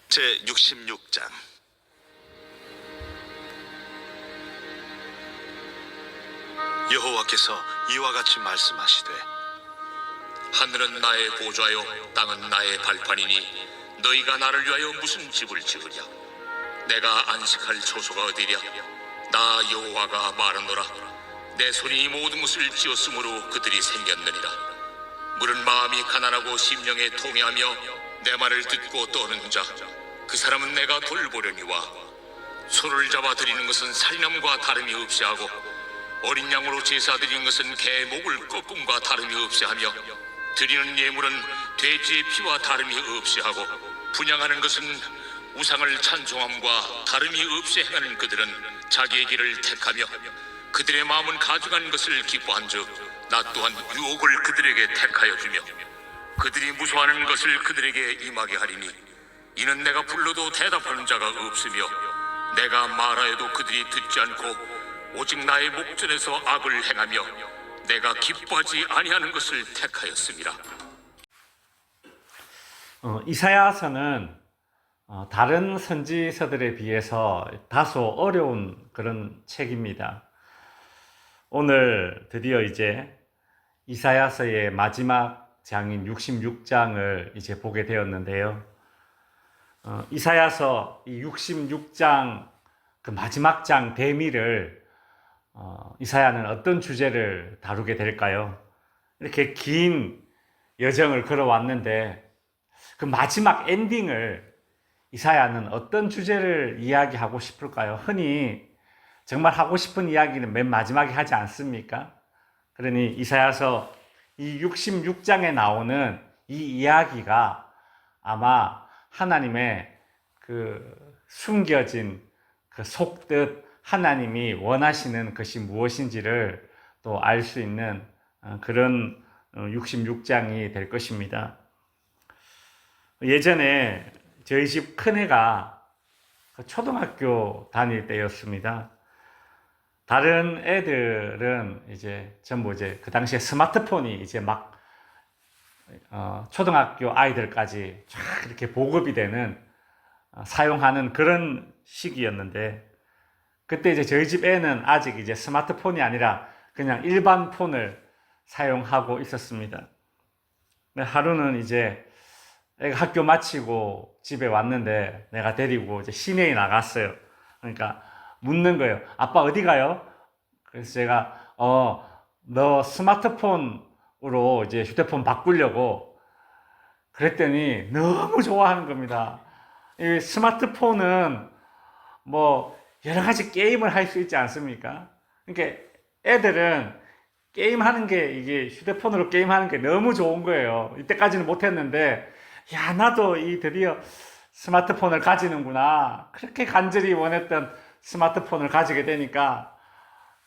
제66장. 여호와께서 이와 같이 말씀하시되, 하늘은 나의 보좌요 땅은 나의 발판이니 너희가 나를 위하여 무슨 집을 지으랴. 내가 안식할 처소가 어디랴. 나 여호와가 말하노라. 내 손이 이 모든 것을 지었으므로 그들이 생겼느니라. 물은 마음이 가난하고 심령에 통해하며 내 말을 듣고 떠는 자, 그 사람은 내가 돌보려니와 소를 잡아 드리는 것은 살인함과 다름이 없이 하고 어린 양으로 제사 드리는 것은 개 목을 꺾음과 다름이 없이 하며 드리는 예물은 돼지의 피와 다름이 없이 하고 분향하는 것은 우상을 찬송함과 다름이 없이 행하는 그들은 자기의 길을 택하며 그들의 마음은 가져간 것을 기뻐한즉 나 또한 유혹을 그들에게 택하여 주며 그들이 무서워하는 것을 그들에게 임하게 하리니 이는 내가 불러도 대답하는 자가 없으며 내가 말하여도 그들이 듣지 않고 오직 나의 목전에서 악을 행하며 내가 기뻐하지 아니하는 것을 택하였습니다. 이사야서는 다른 선지서들에 비해서 다소 어려운 그런 책입니다. 오늘 드디어 이제 이사야서의 마지막 장인 66장을 이제 보게 되었는데요. 이사야서 이 66장 그 마지막 장 대미를 이사야는 어떤 주제를 다루게 될까요? 이렇게 긴 여정을 걸어왔는데 그 마지막 엔딩을 이사야는 어떤 주제를 이야기하고 싶을까요? 흔히 정말 하고 싶은 이야기는 맨 마지막에 하지 않습니까? 그러니 이사야서 이 66장에 나오는 이 이야기가 아마 하나님의 그 숨겨진 그 속뜻, 하나님이 원하시는 것이 무엇인지를 또 알 수 있는 그런 66장이 될 것입니다. 예전에 저희 집 큰애가 초등학교 다닐 때였습니다. 다른 애들은 이제 전부 이제 그 당시에 스마트폰이 이제 막 초등학교 아이들까지 쫙 이렇게 보급이 되는 사용하는 그런 시기였는데 그때 이제 저희 집 애는 아직 이제 스마트폰이 아니라 그냥 일반 폰을 사용하고 있었습니다. 하루는 이제 애가 학교 마치고 집에 왔는데 내가 데리고 이제 시내에 나갔어요. 그러니까 묻는 거예요. 아빠 어디 가요? 그래서 제가 너 스마트폰으로 이제 휴대폰 바꾸려고 그랬더니 너무 좋아하는 겁니다. 이 스마트폰은 뭐 여러 가지 게임을 할 수 있지 않습니까? 그러니까 애들은 게임하는 게 이게 휴대폰으로 게임하는 게 너무 좋은 거예요. 이때까지는 못했는데 야 나도 이 드디어 스마트폰을 가지는구나. 그렇게 간절히 원했던 스마트폰을 가지게 되니까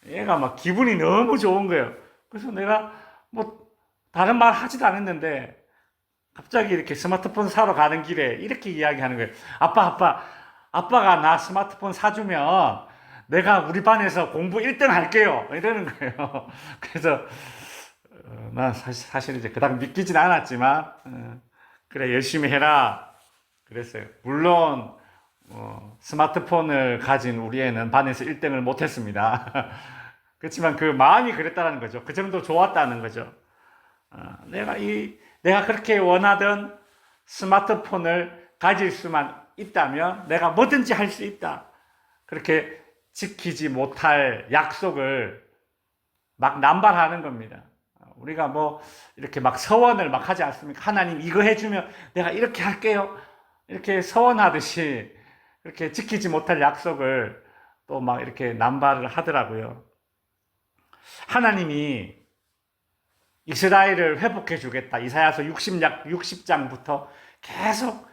얘가 막 기분이 너무 좋은 거예요. 그래서 내가 뭐 다른 말 하지도 않았는데 갑자기 이렇게 스마트폰 사러 가는 길에 이렇게 이야기하는 거예요. 아빠가 나 스마트폰 사주면 내가 우리 반에서 공부 1등 할게요. 이러는 거예요. 그래서 난 사실 이제 그닥 믿기진 않았지만 그래 열심히 해라 그랬어요. 물론 스마트폰을 가진 우리 애는 반에서 1등을 못했습니다. 그렇지만 그 마음이 그랬다는 거죠. 그 정도 좋았다는 거죠. 내가 그렇게 원하던 스마트폰을 가질 수만 있다면 내가 뭐든지 할 수 있다. 그렇게 지키지 못할 약속을 막 남발하는 겁니다. 우리가 뭐 이렇게 막 서원을 막 하지 않습니까? 하나님 이거 해주면 내가 이렇게 할게요. 이렇게 서원하듯이 이렇게 지키지 못할 약속을 또 막 이렇게 남발을 하더라고요. 하나님이 이스라엘을 회복해 주겠다. 이사야서 60장부터 계속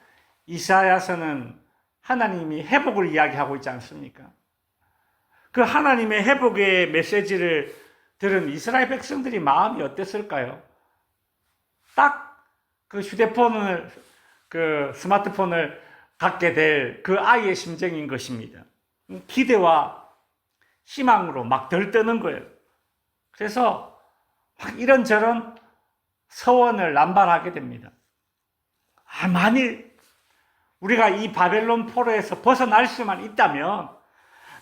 이사야서는 하나님이 회복을 이야기하고 있지 않습니까? 그 하나님의 회복의 메시지를 들은 이스라엘 백성들이 마음이 어땠을까요? 딱 그 그 스마트폰을 갖게 될 그 아이의 심정인 것입니다. 기대와 희망으로 막 들뜨는 거예요. 그래서 막 이런저런 서원을 남발하게 됩니다. 만일 우리가 이 바벨론 포로에서 벗어날 수만 있다면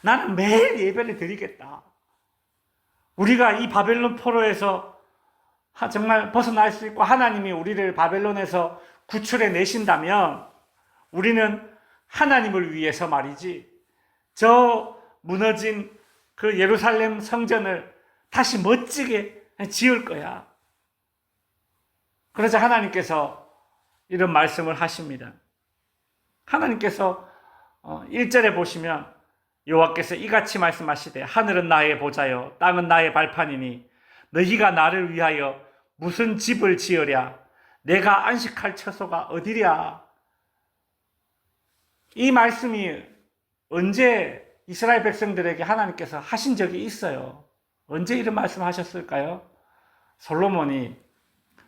나는 매일 예배를 드리겠다. 우리가 이 바벨론 포로에서 정말 벗어날 수 있고 하나님이 우리를 바벨론에서 구출해 내신다면 우리는 하나님을 위해서 말이지 저 무너진 그 예루살렘 성전을 다시 멋지게 지을 거야. 그러자 하나님께서 이런 말씀을 하십니다. 하나님께서 1절에 보시면 여호와께서 이같이 말씀하시되 하늘은 나의 보좌요 땅은 나의 발판이니 너희가 나를 위하여 무슨 집을 지으랴 내가 안식할 처소가 어디랴. 이 말씀이 언제 이스라엘 백성들에게 하나님께서 하신 적이 있어요. 언제 이런 말씀을 하셨을까요? 솔로몬이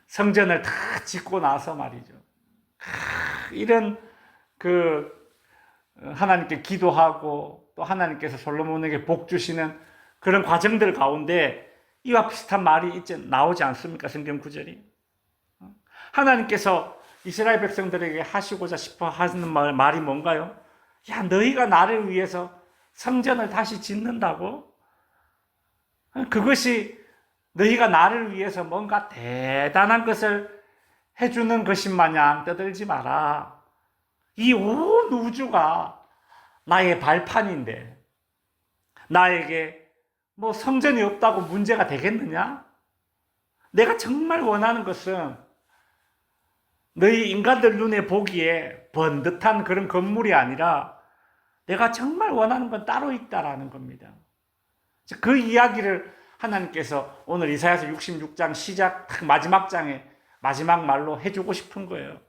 성전을 다 짓고 나서 말이죠. 이런 하나님께 기도하고 또 하나님께서 솔로몬에게 복 주시는 그런 과정들 가운데 이와 비슷한 말이 나오지 않습니까? 성경 구절이. 하나님께서 이스라엘 백성들에게 하시고자 싶어 하시는 말이 뭔가요? 야, 너희가 나를 위해서 성전을 다시 짓는다고? 그것이 너희가 나를 위해서 뭔가 대단한 것을 해주는 것인 마냥 떠들지 마라. 이 온 우주가 나의 발판인데 나에게 뭐 성전이 없다고 문제가 되겠느냐? 내가 정말 원하는 것은 너희 인간들 눈에 보기에 번듯한 그런 건물이 아니라 내가 정말 원하는 건 따로 있다라는 겁니다. 그 이야기를 하나님께서 오늘 이사야서 66장 시작 마지막 장에 마지막 말로 해주고 싶은 거예요.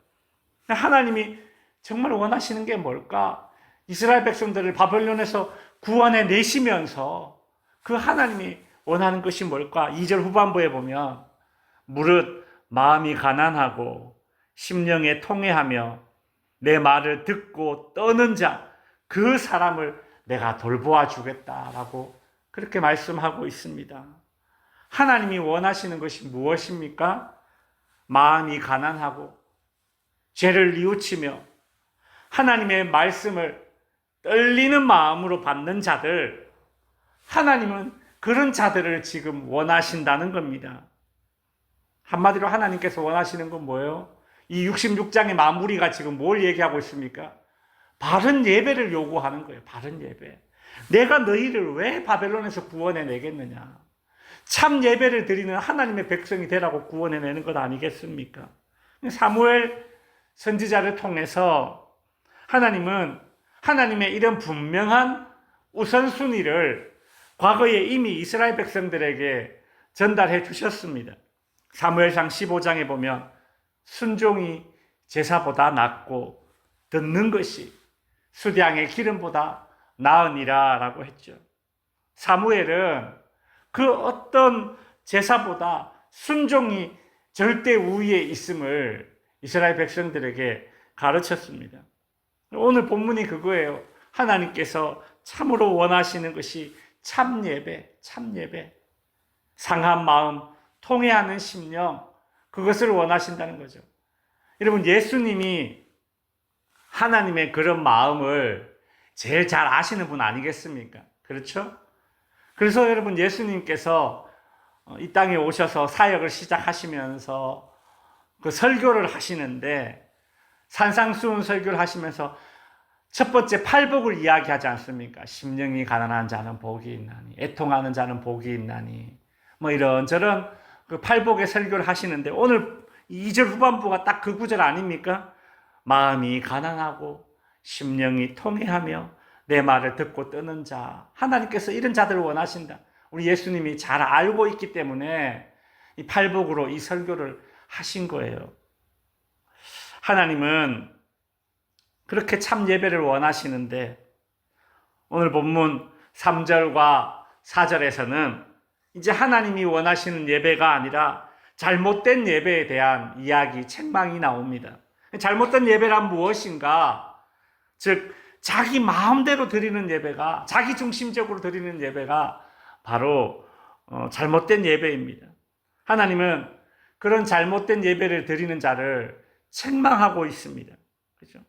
하나님이 정말 원하시는 게 뭘까? 이스라엘 백성들을 바벨론에서 구원해 내시면서 그 하나님이 원하는 것이 뭘까? 2절 후반부에 보면 무릇 마음이 가난하고 심령에 통회하며 내 말을 듣고 떠는 자 그 사람을 내가 돌보아 주겠다라고 그렇게 말씀하고 있습니다. 하나님이 원하시는 것이 무엇입니까? 마음이 가난하고 죄를 뉘우치며 하나님의 말씀을 떨리는 마음으로 받는 자들, 하나님은 그런 자들을 지금 원하신다는 겁니다. 한마디로 하나님께서 원하시는 건 뭐예요? 이 66장의 마무리가 지금 뭘 얘기하고 있습니까? 바른 예배를 요구하는 거예요. 바른 예배. 내가 너희를 왜 바벨론에서 구원해 내겠느냐? 참 예배를 드리는 하나님의 백성이 되라고 구원해 내는 것 아니겠습니까? 사무엘 선지자를 통해서 하나님은 하나님의 이런 분명한 우선순위를 과거에 이미 이스라엘 백성들에게 전달해 주셨습니다. 사무엘상 15장에 보면 순종이 제사보다 낫고 듣는 것이 수량의 기름보다 나으니라 라고 했죠. 사무엘은 그 어떤 제사보다 순종이 절대 우위에 있음을 이스라엘 백성들에게 가르쳤습니다. 오늘 본문이 그거예요. 하나님께서 참으로 원하시는 것이 참 예배, 참 예배. 상한 마음, 통회하는 심령, 그것을 원하신다는 거죠. 여러분, 예수님이 하나님의 그런 마음을 제일 잘 아시는 분 아니겠습니까? 그렇죠? 그래서 여러분, 예수님께서 이 땅에 오셔서 사역을 시작하시면서 그 설교를 하시는데 산상수훈 설교를 하시면서 첫 번째 팔복을 이야기하지 않습니까? 심령이 가난한 자는 복이 있나니, 애통하는 자는 복이 있나니, 뭐 이런저런 그 팔복의 설교를 하시는데 오늘 2절 후반부가 딱 그 구절 아닙니까? 마음이 가난하고 심령이 통회하며 내 말을 듣고 뜨는 자. 하나님께서 이런 자들을 원하신다. 우리 예수님이 잘 알고 있기 때문에 이 팔복으로 이 설교를 하신 거예요. 하나님은 그렇게 참 예배를 원하시는데 오늘 본문 3절과 4절에서는 이제 하나님이 원하시는 예배가 아니라 잘못된 예배에 대한 이야기, 책망이 나옵니다. 잘못된 예배란 무엇인가? 즉 자기 마음대로 드리는 예배가, 자기 중심적으로 드리는 예배가 바로 잘못된 예배입니다. 하나님은 그런 잘못된 예배를 드리는 자를 책망하고 있습니다. 그렇죠?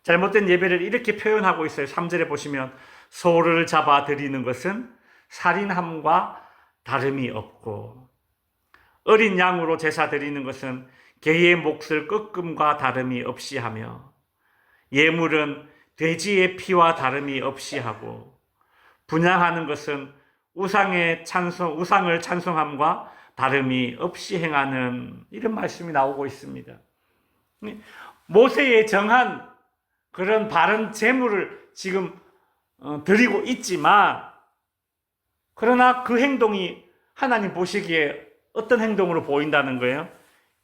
잘못된 예배를 이렇게 표현하고 있어요. 3절에 보시면 소를 잡아 드리는 것은 살인함과 다름이 없고 어린 양으로 제사 드리는 것은 개의 몫을 꺾음과 다름이 없이 하며 예물은 돼지의 피와 다름이 없이 하고 분향하는 것은 우상을 찬송함과 다름이 없이 행하는 이런 말씀이 나오고 있습니다. 모세의 정한 그런 바른 제물을 지금 드리고 있지만 그러나 그 행동이 하나님 보시기에 어떤 행동으로 보인다는 거예요?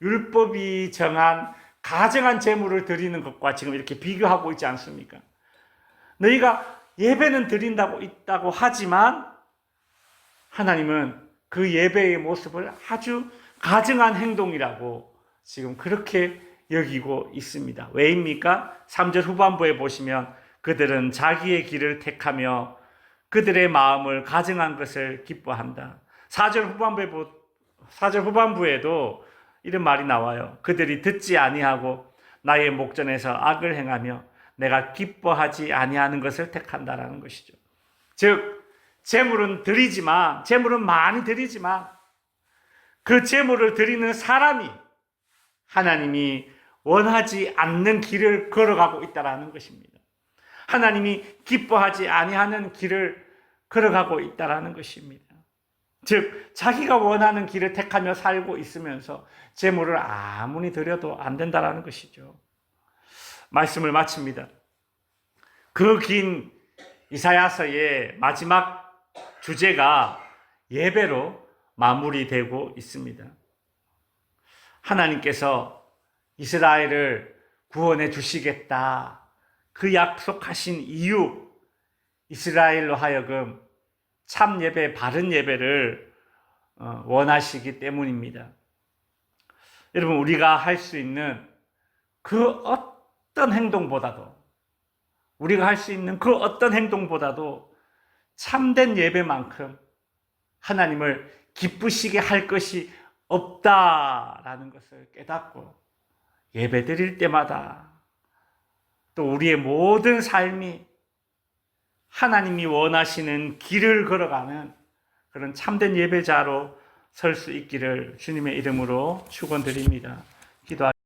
율법이 정한 가정한 제물을 드리는 것과 지금 이렇게 비교하고 있지 않습니까? 너희가 예배는 드린다고 있다고 하지만 하나님은 그 예배의 모습을 아주 가증한 행동이라고 지금 그렇게 여기고 있습니다. 왜입니까? 3절 후반부에 보시면 그들은 자기의 길을 택하며 그들의 마음을 가증한 것을 기뻐한다. 4절 후반부에도 이런 말이 나와요. 그들이 듣지 아니하고 나의 목전에서 악을 행하며 내가 기뻐하지 아니하는 것을 택한다라는 것이죠. 즉 제물은 많이 드리지만 그 제물을 드리는 사람이 하나님이 원하지 않는 길을 걸어가고 있다라는 것입니다. 하나님이 기뻐하지 아니하는 길을 걸어가고 있다라는 것입니다. 즉 자기가 원하는 길을 택하며 살고 있으면서 제물을 아무리 드려도 안 된다라는 것이죠. 말씀을 마칩니다. 그 긴 이사야서의 마지막 주제가 예배로 마무리되고 있습니다. 하나님께서 이스라엘을 구원해 주시겠다. 그 약속하신 이유, 이스라엘로 하여금 참 예배, 바른 예배를 원하시기 때문입니다. 여러분, 우리가 할 수 있는 그 어떤 행동보다도 참된 예배만큼 하나님을 기쁘시게 할 것이 없다라는 것을 깨닫고 예배 드릴 때마다 또 우리의 모든 삶이 하나님이 원하시는 길을 걸어가는 그런 참된 예배자로 설 수 있기를 주님의 이름으로 축원드립니다. 기도하겠습니다.